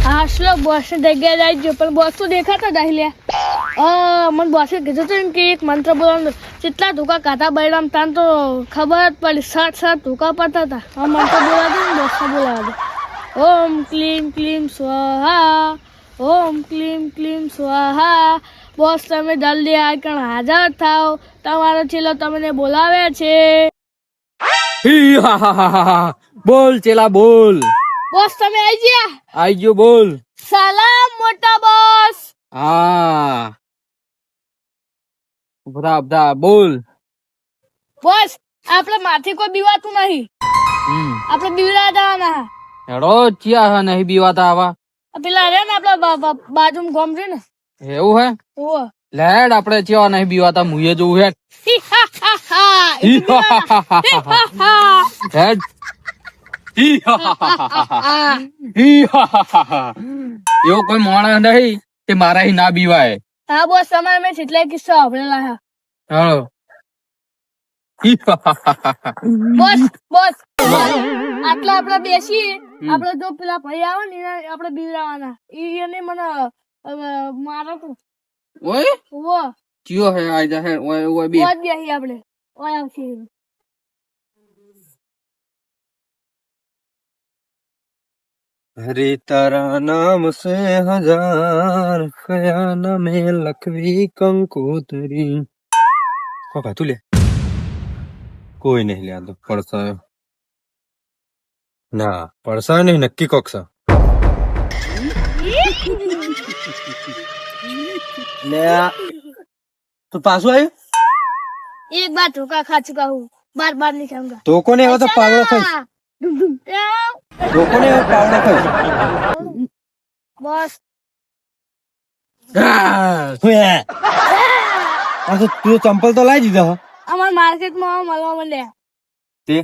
હાસલો boss જગ્યાએ આવી ગયો પણ બોસ તો દેખાતો નહીં લે. મને બોસે કીધું હતું કે એક મંત્ર બોલવાનું કેટલા ધોકા કાઢા બૈરામ તાન તો ખબર જ પડી 7 ધોકા પડતા હતા. આ મંત્ર બોલાવા દે ને બોસને બોલાવા દે. ઓમ ક્લીમ ક્લીમ સ્વાહા ઓમ ક્લીમ ક્લીમ સ્વાહા. બોસ તમે જલ્દી આગળ હાજર થાવ, તમારો ચેલો તમને બોલાવે છે. બોલ ચેલા બોલ. બોસ તમે આવી ગયા? આઈ ગયો બોલ. સલામ મોટા બોસ. હા બધા બધા બોલ. બોસ આપણે માથે કોઈ બીવાતું નહીં, આપણે બીવડા જવાના. હેડો ચિયા નહીં બીવાતા આવા. પેલા રે ને આપડા બાજુ ગોમ છે ને એવું હે ઓહ લેડ આપડે ચિયા નહીં બીવાતા મુએ જોવું હેડ. હેડ એવો કોઈ માણસ નહીં તે મારા ના બીવાય. હા બોસ તમારે મેં કેટલાય કિસ્સા સાંભળેલા છે. હા બોસ બોસ આટલા આપડે બેસી આપડે જો પેલા ભાઈ આવે ને આપડે બીવડાવવાના. એને મને મારો તો ઓય વો ચિયો હે આઈ જા હે ઓય ઓય બી ઓય બેસી આપડે ઓય આવશે. हरे तारा नाम से हजार कया न में लखवी कंकोतरी कोका तू ले कोई नहीं लिया तो પડસાયો ના પડસાયો નહીં નક્કી કોકસા લે તો પાછો આવ્યો एक बार धोखा खा चुका हूँ, बार बार नहीं खाऊंगा. તો કોને એવો તો પાવડો ખાઈ તો કોને એવો પાવડો ખાઈ बॉस હું હે આ તો તું ચંપલ તો લાવી દીધા હો અમાર માર્કેટ માં મળવા માંડ્યા તે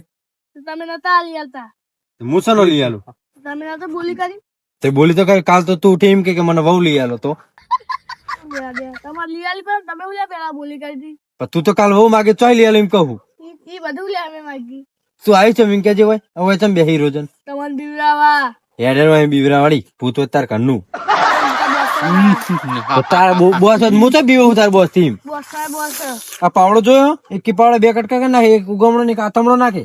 તમે નતા આલી આલતા, મુસનો લઈ આલો તમે નતા બોલી કરી. તે બોલી તો કઈ કાલ તો તું ઉઠી એમ કે મને વહુ લઈ આલો તો તમારે લઈ આલી પણ તમે ઉલ્યા પેલા બોલી કરી હતી. પણ તું તો કાલ વહુ માગે ચોય લઈ આલો એમ કહું ઈ બધું લે અમે માગી. તું આવી છે એમ કેજે હોય હવે ચમ બેહી રોજન તમને બીવડાવા હેડર માં બીવરા વાળી ભૂત તાર ઘરનું તાર બોસ હું તો બીવું તાર બોસ થી બોસ સાહેબ બોસ આ પાવડો જોયો એક કી પાવડો બે કટકા કરી નાખે એક ઉગમણો ની આતમણો નાખે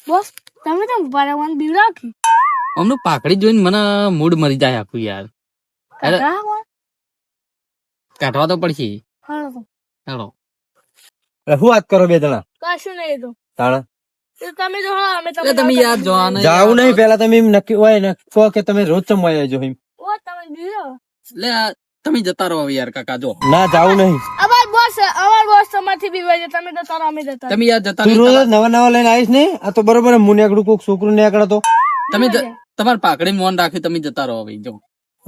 બોસ તમે તો બરાબર બીવડાવ કે અમનું પાકડી જોઈને મને મૂડ મરી જાય આખું યાર. કાઢવા તો પડશે. હેડો શું વાત કરો બે જણા કશું નહીં તો તાણા તમે જો હા અમે એટલે તમે યાર જોવા જાવું નહીં પેલા તમે એમ નક્કી હોય ને કહો કે તમે રોજ ચમવાય જો એમ ઓ તમે બીવડાવ. લે તમે જતા રહો હવે યાર કાકા જો ના જાવું નહીં અમાર બોસ તમારથી બીવાય છે, તમે તો તારા અમે જતા. તમે યાર જતા તું રોજ નહીં. નવા નવા લઈને આવીશ ને આ તો બરોબર મુને આગળ કોક છોકરું ને આગળ તો તમે તમારી પાકડી મોન રાખ્યું તમે જતા રહો હવે જો.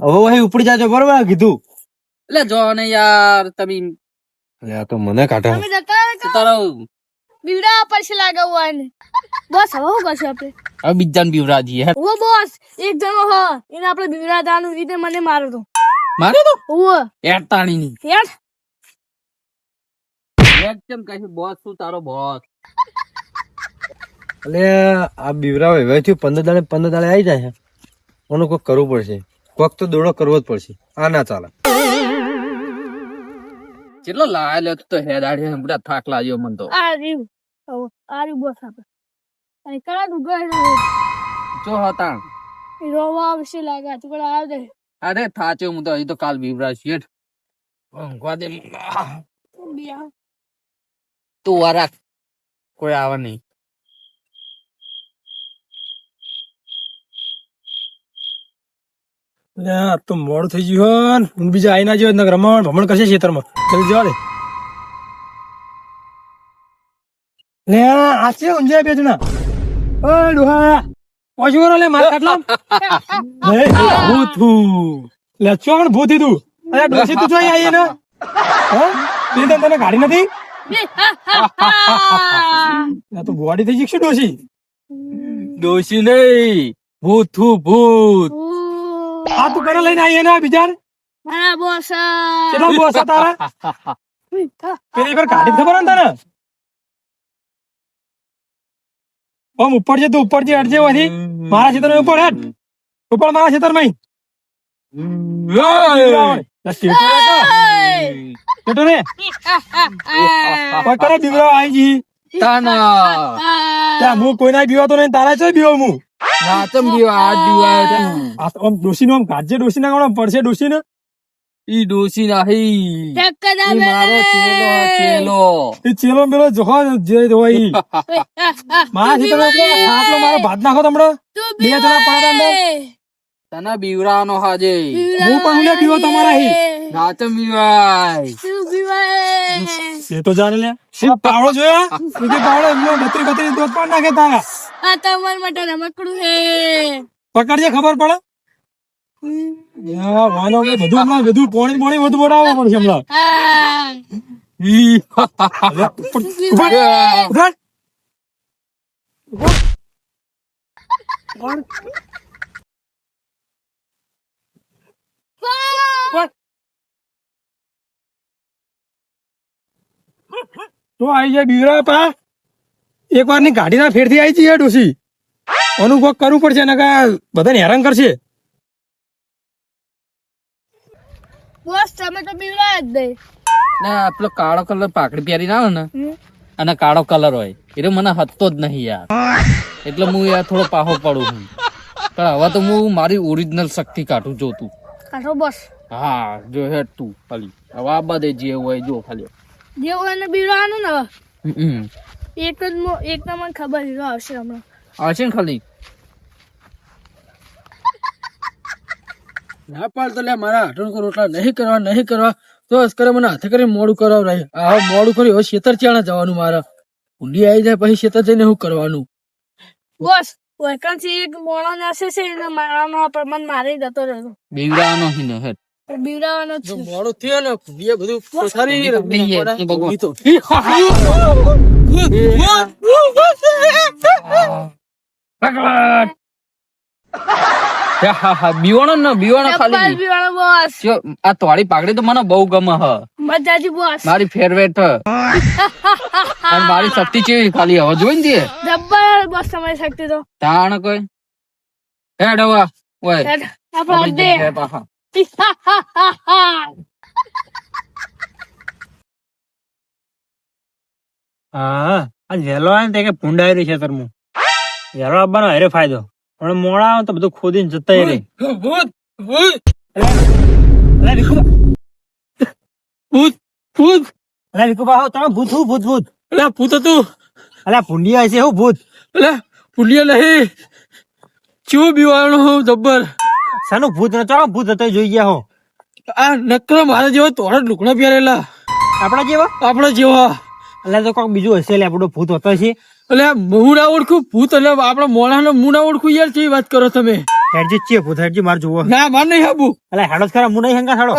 હવે વહી ઉપડી જાજો બરોબર કીધું એટલે જો ને યાર તમે આ તો મને કાઢા તમે જતા રહો. જતા રહો. બીવડાવવા પડશે લાગે હોય ને. બોસ હવે શું કરશું આપણે? હવે બીજાને બીવરાજી યાર. ઓ બોસ એક જણો હ એને આપણે બીવડાવવાનું રીતે મને મારો તો મારે તો ઓ એટ તાણી ની યાર એટ કેમ કહે બોસ તું તારો બોસ. એટલે આ બીવરાવ હવે થયું 15 દાડે આવી જાય ઓનું કોક કરવું પડશે કોક તો દોડો કરવો જ પડશે આ ના ચાલે કેટલો લાયેલો તો હેદાડે બધા થાક લાગ્યો મને તો. આ રહ્યું બોસ આપણે અને કરા ડુગર જો હતા રોવા આવશે લાગે ટુકડા આવ દે. અરે થાચ્યો હું તો હજી તો કાલ બીવરા શેઠ ઊંઘવા દે બિયા તું વારા કોઈ આવે નહીં. તો મોડું થઈ ગયું હું બીજા આઈ ના જેવો રમણ ભમણ કરશે ખેતરમાં જલ્દી જવા દે લે આ છે ઊંઝા બે જણા ઓય ડોહા પોચી વરો લે માર કાટલા લે ભૂત લે ચોણ ભૂત તું અરે ડોસી તું જોઈ આઈ ને હે તને ગાડી નથી આ તો બોડી થઈ જશે ડોસી ડોશી નહીં ભૂત થું ભૂત. આ તું કરે લઈને આઈ ને બીજા મારા બોસ કેટલો બોસ તારા પેલી પર ગાડી ખબર ને તને ઓમ ઉપર છે તું ઉપરથી અડજે વધી મારા ખેતર ઉપર હેડ ઉપર મારા ખેતર માં કેટો રે પકડે બીવરા આવી જી તાના ત્યાં હું કોઈ ના બીવાતો નહીં તારા છે બીવો હું નાચમ બીવા આજ બીવાય તું આ તો આમ ડોસી નું આમ ગાજે ડોસી ના ગણો પડશે ડોસી ને ઈ ડોસી નાહી ટક્કર ઈ મારો ચેલો ચેલો એ ચેલો પેલો જોખો જે હોય ઈ. મારા ખેતર ખાટલો મારો ભાત નાખો તમડો બે જણા પડ્યા અંદર તને બીવરાનો હાજે હું પણ ઉલે બીવો તમારા હી નાચમ બીવાય એ તો જાણે લે શું પાવડો જોયા સુધી પાવડો એમનો 32 દોત પણ નાખે તારા આ તમારા માટે રમકડું હે પકડજે ખબર પડે યા વાલો કે બધું હમણાં બધું પોણી બધું બોડાવવો પડશે હમણાં ઈ ઉભા. તો આઈ જાય બીવરા પા એક વાર ની ગાડી ના ફેરથી આવી જઈએ ડોસી આનું કોક કરવું પડશે ને બધાને હેરાન કરશે બોસ તમે તો બીવડા જ દે ના પેલો કાળો કલર પાકડી પહેરી ના આવે ને અને કાળો કલર હોય એટલે મને હતો જ નહીં યાર એટલે હું યાર થોડો પાહો પડું છું પણ હવે તો હું મારી ઓરિજિનલ શક્તિ કાઢું જોતું કાઢો બોસ હા જો હેડ તું ખાલી હવે આ બધે જે હોય જો ખાલી જે હોય ને બીવડાવાનું ને હવે. હમ. એક તો મને ખબર છે આવશે હમણાં આવશે ને ખાલી ના પાડતો લે મારા હાટણ કો રોટલા નહીં કરવા તો અસ્કરે મને હાથે કરીને મોડું કરાવ રહી આ મોડું કરી હવે ખેતર ચાણા જવાનું મારે ઊંડી આવી જાય પછી ખેતર જઈને શું કરવાનું બોસ વેકન્સી એક મોણો નાસે છે એને મારવાનો પ્રમાણ મારી જતો રહ્યો બીવડાનો હી ને હેડ બીવડાવાનો છે મોડું થયો ને એ બધું પથારી બીવાણો ને બીવાણો ડબ્બલ ખાલી બીવડાનો બોસ જો આ તોડી પાકડી તો મને બહુ ગમે હ મજાજી બોસ મારી ફેવરેટ હ અને મારી શક્તિ કેવી ખાલી હવે જોઈ ને ડબ્બલ બોસ સમય શકતી તો તાણ કોઈ હેડ હવે ઓય આપણે અડધે પાહા હા આ વેલો આવે ને તે કે ભૂંડાયેલું છે તરમું વેલો આવવાનો હારે ફાયદો પણ મોડા આવે તો બધું ખોદીને જતા રહે ભૂત ભૂત અલા વિકુબા ભૂત ભૂત અલા વિકુબા આવો તમે ભૂત હું ભૂત અલા ભૂત હતું અલા ભૂંડિયા છે હું ભૂત અલા ભૂલિયા નહીં ચેવું બીવાનું હું જબ્બર શાનું ભૂત ન ચાલો ભૂત હતો જોઈ ગયા હો આ નકરો મારા જેવો તોડા લુકડા પહેરેલા આપડા જેવા આપડે જેવા અલા તો કોક બીજું હશે લે આપણો ભૂત હતો છે એટલે હું ના ઓળખું ભૂત એટલે આપડા મોણાનો હું ના ઓળખું યાર કેવી વાત કરો તમે હેડજી છે ભૂત હેડજી માર જોવો ના માર નહીં આબુ અલા હેડો જ ખરા મું નહીં હેંગા થાડો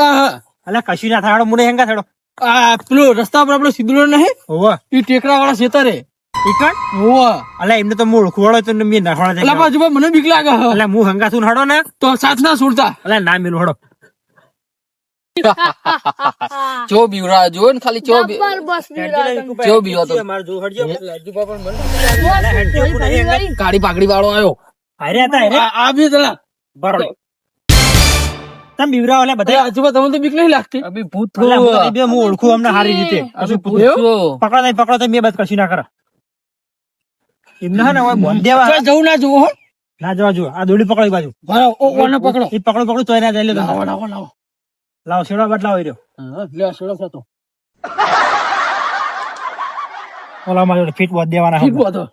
અલા કશું ના થાડો મું નહીં હેંગા થાડો આ પેલો રસ્તા પર આપડો સિદ્ધલો નહીં હોવા એ ટેકરા વાળા ખેતરે ઈકણ હોવા અલા એમને તો મું ઓળખું વાળો તો મેં નાખવાના એટલે બાજુ મને બીક લાગે હ. અલા મું હંગા છું હડો ને તો સાથ ના છોડતા અલા ના મેલું હડો ચો બીવરા જો ને ખાલી ચો ડબ્બલ બોસ બીવડાવાનો ચો બીવો તો માર જો હડજો કાળી પાકડી વાળો આવ્યો હારે હતા હારે આ બી તલા બરોબર તમે બીવરા ઓલા બધા આજુબા તમને તો બીક નહીં લાગતી અભી ભૂત અલા હું તો બે હું ઓળખું અમને સારી રીતે અભી ભૂત છો પકડો તો મેં બસ કશું ના કરો એમને હે ને હવે બોલ દેવા ચાલ જવું ના જવું હો ના જવા જો આ દોડી પકડો એ બાજુ મારો ઓને પકડો એ પકડો તોય ના જાય લે લાવો તમે લાવો લાવો લાવો શેડો બદલાવો રહ્યો લે સોડો થતો ઓલા માં ફીટ બોધ દેવાના ઠીક બોતો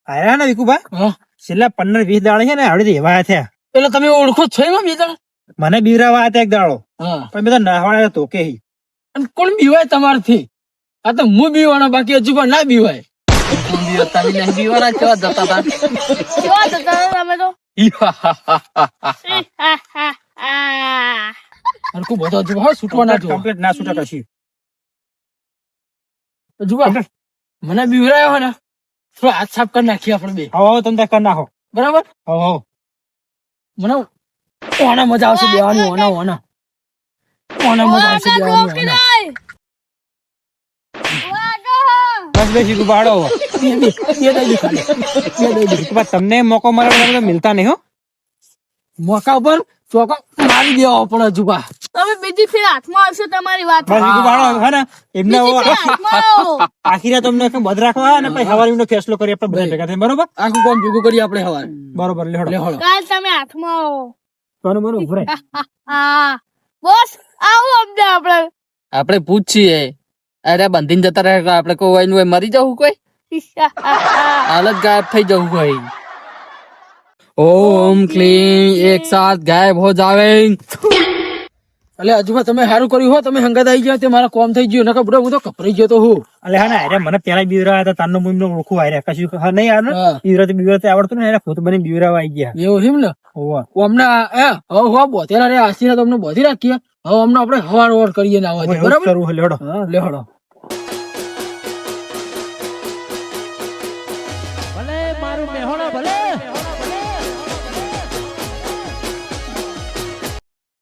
આયા ને વિકુભાઈ હા છેલ્લા 15-20 દાડા છે ને હળી એવા થયા એટલે તમે ઓળખો છો એમાં બીજા મને બીવરાવા હતા એક દાડો હા પણ બધા નાહવાળા તો કે અને કોણ બીવાય તમારથી આ તો હું બીવાનો બાકી હજુ પણ ના બીવાય તમે નહીં બીવાના ચો જતા હતા કેવા જતા તમે તો અને ખૂબ બધો હજુ હા છૂટવા ના જો કમ્પ્લીટ ના છૂટા કશી હજુ મને બીવરાયો હોય ને થોડો હાથ સાફ કરી નાખીએ આપણે બે હવે તમે ત્યાં કરી નાખો બરાબર હો મને ઓના મજા આવશે બેવાની ઓના ઓના મજા આવશે બેવાની ઓના બસ બેસી તું બાળો તમને મોકો મળે તો તમે મિલતા નહીં હો. મોકા ઉપર ચોકો મારી દેવો પડે જુબા. તમે બીજી ફેર હાથમાં આવશો તમારી વાત બસ બીજું બાળો હે ને એમને બીજી ફેર હાથમાં આવો. આખી રાત તમને બંધ રાખવા અને પછી સવારે એમનો ફેસલો કરી આપણે બધા ભેગા થઈને, બરોબર આખું કોમ ભેગું કરી આપણે હવાર. બરોબર લેહડો કાલ તમે હાથમાં આવો. બરોબર ઉભરે હા બોસ આવો અમને આપણે પૂછીએ અરે બંધીને જતા રહે કે આપણે કોઈ હોય ને મરી જવું કોઈ હાલત ગાયબ થઈ જવું કોઈ. ઓમ ક્લીમ એક સાથ ગાયબ હો જાવે. એટલે હજુમાં તમે સારું કર્યું હો, તમે હંગાત આવી ગયા તે મારા કોમ થઈ ગયું. નકર બુડા હું તો કપરાઈ ગયો તો હું. અલે હા ને અરે મને પેલા બીવરા હતા તારનો મુંનો ઓળખું આર્યા કશું હા નહીં યાર હા. બીવરાતે આવડતું ને એને ભૂત બની બીવરા આવી ગયા. એવું છે ને હોવા હમણાં હવે બોતેરા રે આશીર્વાદ અમને બોધી રાખીએ. હવે હમણાં આપણે હવાર વર કરીએ ને આવવા દે. બરાબર કરવું લેડો હા લેહડો. ભલે મારું મેહોણા ભલે